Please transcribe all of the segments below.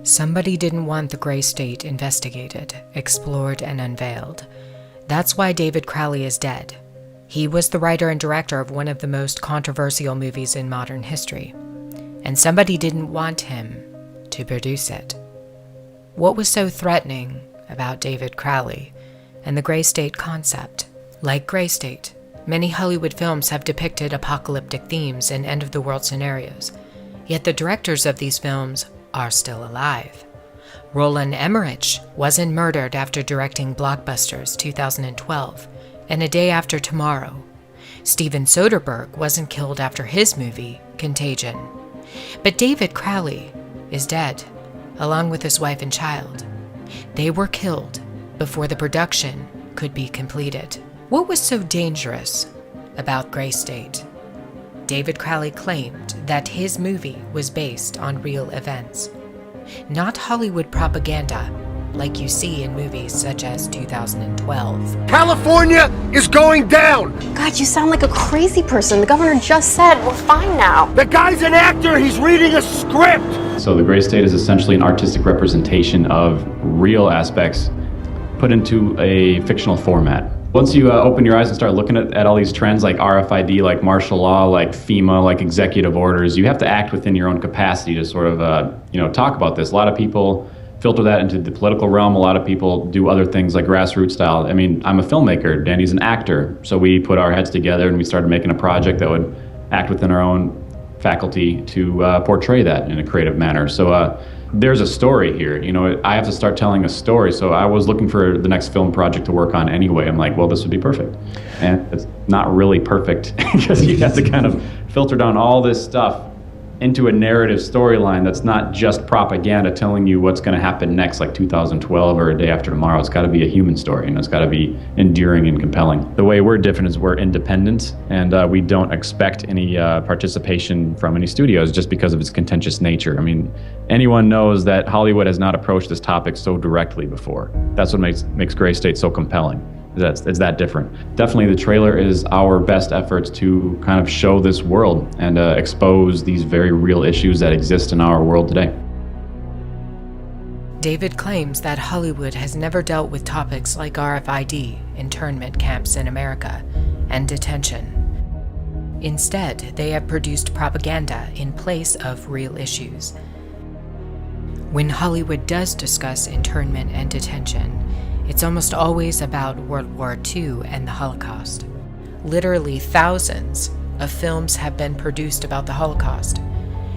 Somebody didn't want the gray state investigated, explored, and unveiled. That's why David Crowley is dead. He was the writer and director of one of the most controversial movies in modern history, and somebody didn't want him to produce it. What was so threatening about David Crowley and the gray state concept? Like Gray State, many Hollywood films have depicted apocalyptic themes and end-of-the-world scenarios, yet the directors of these films are still alive. Roland Emmerich wasn't murdered after directing blockbusters 2012 and A Day After Tomorrow. Steven Soderbergh wasn't killed after his movie, Contagion. But David Crowley is dead, along with his wife and child. They were killed before the production could be completed. What was so dangerous about Gray State? David Crowley claimed that his movie was based on real events, not Hollywood propaganda like you see in movies such as 2012. California is going down! God, you sound like a crazy person. The governor just said we're fine now. The guy's an actor, he's reading a script! So the Gray State is essentially an artistic representation of real aspects put into a fictional format. Once you open your eyes and start looking at all these trends like RFID, like martial law, like FEMA, like executive orders, you have to act within your own capacity to sort of, talk about this. A lot of people filter that into the political realm. A lot of people do other things like grassroots style. I mean, I'm a filmmaker, Danny's an actor. So we put our heads together and we started making a project that would act within our own faculty to portray that in a creative manner. So there's a story here. I have to start telling a story. So I was looking for the next film project to work on anyway. I'm like, well, this would be perfect. And it's not really perfect because you have to kind of filter down all this stuff into a narrative storyline that's not just propaganda telling you what's going to happen next, like 2012 or A Day After Tomorrow. It's got to be a human story, and it's got to be enduring and compelling. The way we're different is we're independent, and we don't expect any participation from any studios just because of its contentious nature. I mean, anyone knows that Hollywood has not approached this topic so directly before. That's what makes Gray State so compelling. It's that different. Definitely the trailer is our best efforts to kind of show this world and expose these very real issues that exist in our world today. David claims that Hollywood has never dealt with topics like RFID, internment camps in America, and detention. Instead, they have produced propaganda in place of real issues. When Hollywood does discuss internment and detention, it's almost always about World War II and the Holocaust. Literally thousands of films have been produced about the Holocaust,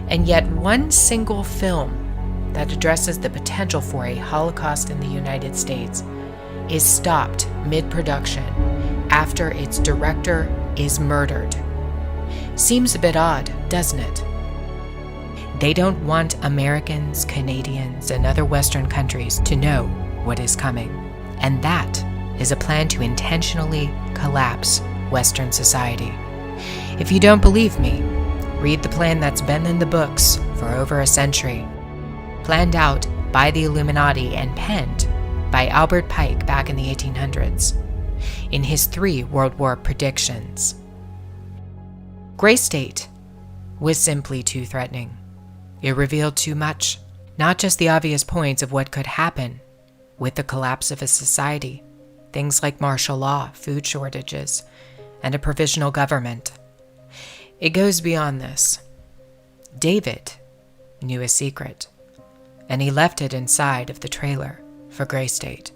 and yet one single film that addresses the potential for a Holocaust in the United States is stopped mid-production after its director is murdered. Seems a bit odd, doesn't it? They don't want Americans, Canadians, and other Western countries to know what is coming. And that is a plan to intentionally collapse Western society. If you don't believe me, read the plan that's been in the books for over a century, planned out by the Illuminati and penned by Albert Pike back in the 1800s, in his 3 World War predictions. Gray State was simply too threatening. It revealed too much, not just the obvious points of what could happen with the collapse of a society, things like martial law, food shortages, and a provisional government. It goes beyond this. David knew a secret, and he left it inside of the trailer for Gray State,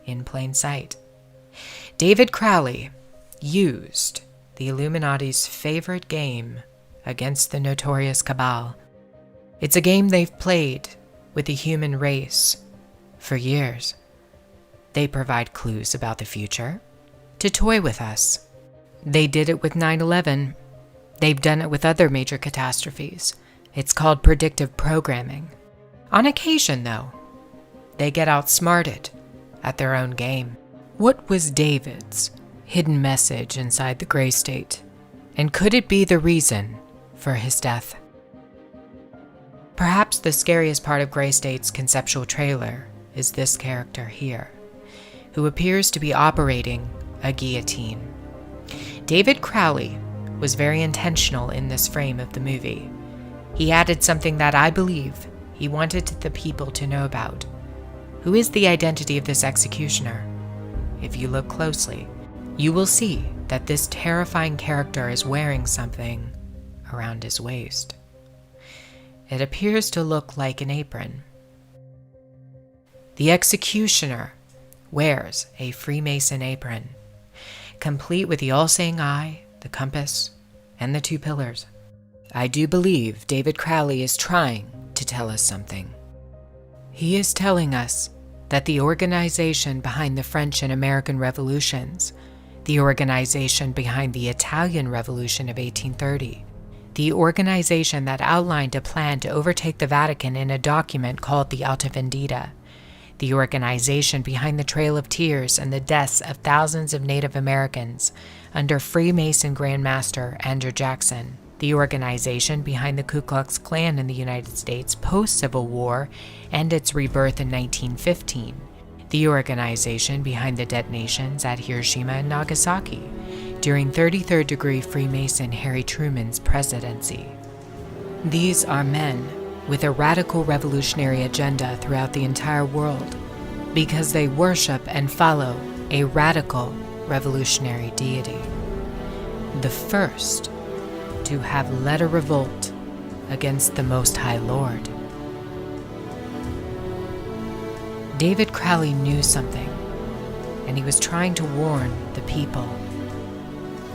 in plain sight. David Crowley used the Illuminati's favorite game against the notorious cabal. It's a game they've played with the human race for years. They provide clues about the future to toy with us. They did it with 9/11. They've done it with other major catastrophes. It's called predictive programming. On occasion, though, they get outsmarted at their own game. What was David's hidden message inside the Gray State? And could it be the reason for his death? Perhaps the scariest part of Gray State's conceptual trailer is this character here, who appears to be operating a guillotine. David Crowley was very intentional in this frame of the movie. He added something that I believe he wanted the people to know about. Who is the identity of this executioner? If you look closely, you will see that this terrifying character is wearing something around his waist. It appears to look like an apron. The executioner wears a Freemason apron, complete with the all-seeing eye, the compass, and the 2 pillars. I do believe David Crowley is trying to tell us something. He is telling us that the organization behind the French and American revolutions, the organization behind the Italian Revolution of 1830, the organization that outlined a plan to overtake the Vatican in a document called the Alta Vendita, the organization behind the Trail of Tears and the deaths of thousands of Native Americans under Freemason Grand Master Andrew Jackson, the organization behind the Ku Klux Klan in the United States post-Civil War and its rebirth in 1915, the organization behind the detonations at Hiroshima and Nagasaki during 33rd degree Freemason Harry Truman's presidency. These are men with a radical revolutionary agenda throughout the entire world because they worship and follow a radical revolutionary deity. The first to have led a revolt against the Most High Lord. David Crowley knew something, and he was trying to warn the people.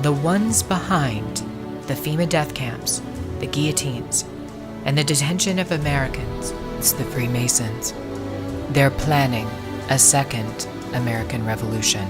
The ones behind the FEMA death camps, the guillotines, and the detention of Americans, it's the Freemasons. They're planning a second American Revolution.